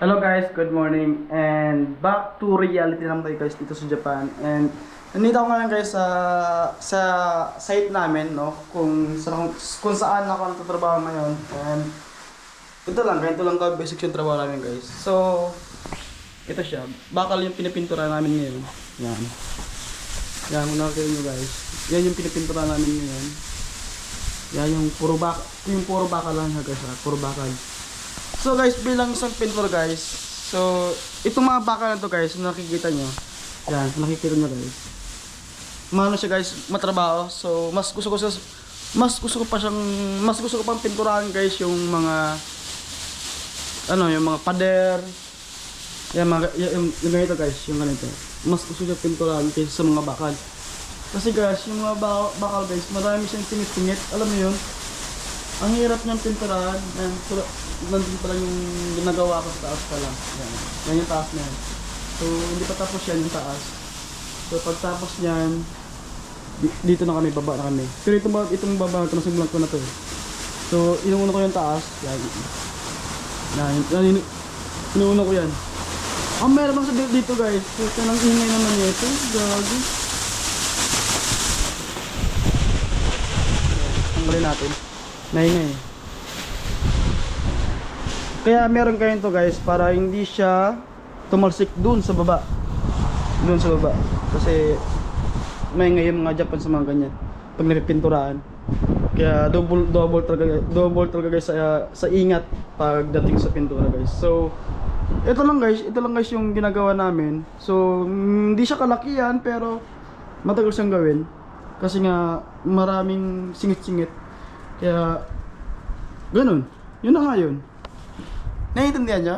Hello guys, good morning and back to reality naman tayo guys dito sa Japan. And nandito ako ngayon guys sa site namin, no, kung saan ako nagtatrabaho ngayon. And ganito lang ka basic yung trabaho namin guys. So ito siya, bakal yung pinipintura namin ngayon. Yan muna kayo nyo guys. Yan yung pinipintura namin ngayon. Yan yung puro bakal lang siya guys, puro bakal. So guys, bilang isang pintor guys, so itong mga bakal na to guys, nakikita nyo, yan, nakikita nyo guys, maano siya guys, matrabaho. So mas gusto ko pang pinturahan guys yung mga yung mga pader, yung ganito guys, yung ganito, mas gusto ko pinturahan kaysa sa mga bakal. Kasi guys, yung mga bakal guys, marami siyang tingit-tingit, alam mo yun, ang hirap niyang pinturahan. Nandun pa lang yung ginagawa ko sa taas pa lang. Yan yung taas na yan. So hindi pa tapos yan yung taas. So pagtapos yan, dito na kami, baba na kami. Pero itong baba, tunasag ko na to. So inuuna ko yung taas. Inuuna ko yan. Meron bang sa dito guys. So nang ingay naman ito. Gagi. Tanggalin natin. Naingay. Kaya meron kayo to guys para hindi siya tumalsik dun sa baba. Kasi may ngayon mga Japan sa mga ganyan pag napipinturahan. Kaya double talaga guys sa ingat pagdating sa pintura guys. So ito lang guys yung ginagawa namin. So hindi siya kalakihan pero matagal siyang gawin kasi nga maraming singit-singit. Kaya ganun. Yun na nga yun. Naiintindihan nyo?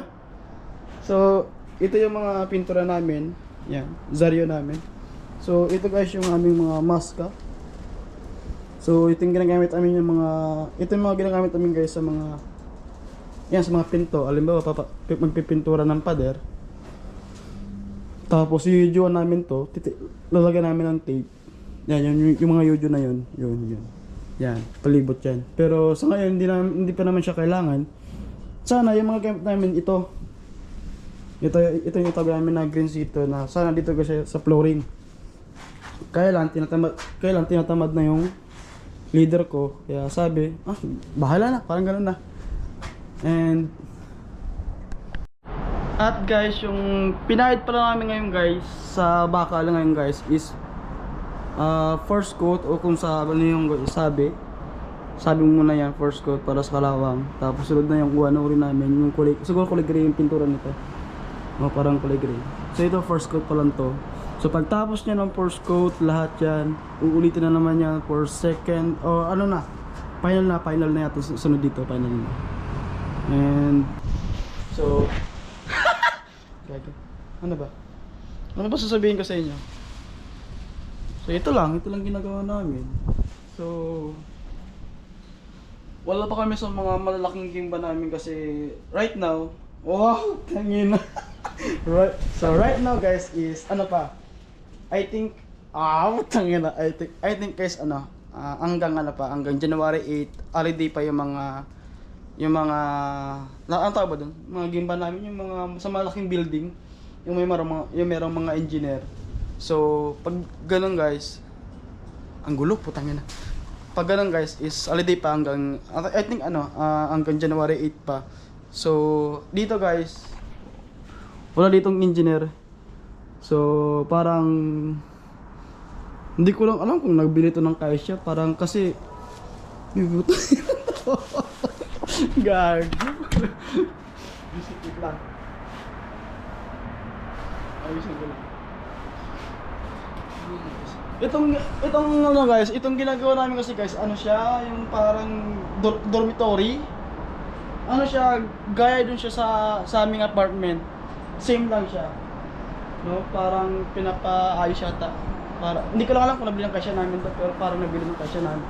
So, ito yung mga pintura namin. Yan, Zario namin. So, ito guys yung aming mga maska. So, ito yung ginagamit namin ginagamit namin guys sa mga sa mga pinto. Halimbawa, magpipintura ng pader. Tapos, yung namin to, lalagyan namin ng tape. Yan, yung mga yujo na yun. Yun. Yan, palibot yan. Pero sa ngayon, hindi pa naman siya kailangan. Sana yung mga gamit namin ito yung itabi namin na green seat na sana dito kasi sa flooring. Kaya lang tinatamad na yung leader ko. Kaya sabi, bahala na, parang ganun na. At guys, yung pinahid pala namin ngayon guys sa bakal ngayon guys is first coat, o kung yung sabi mo muna yan, first coat para sa kalawang. Tapos sunod na yung uri namin, yung kulay, siguro kulay gray yung pintura nito. Parang kulay gray. So ito first coat pa lang to. So pagtapos niya ng first coat, lahat yan, uulitin na naman yan for second, o final na yata sunod dito, final na. And so ano ba sasabihin ko sa inyo? So ito lang ginagawa namin. So wala pa kami sa mga malalaking gimba namin kasi right now, tangina. right now guys is I think guys hanggang January 8 holiday pa yung mga ano tawag ba dun? Mga gimba namin, yung mga sa malaking building, yung merong mga engineer. So pag ganun guys, ang gulo, putangina. Pag ganun guys is holiday pa hanggang hanggang January 8 pa. So dito guys wala ditong engineer. So parang hindi ko lang alam kung nagbili to ng kasya, parang kasi gag. Bisik lang. Ayusin ko lang. Itong guys, itong ginagawa namin kasi guys, siya, yung parang dormitory. Siya, gaya dun siya sa aming apartment. Same lang siya. No, parang pinapaayos yata. Hindi ko lang alam kung nabili ng kasya namin to, pero parang nabili ng kasya namin.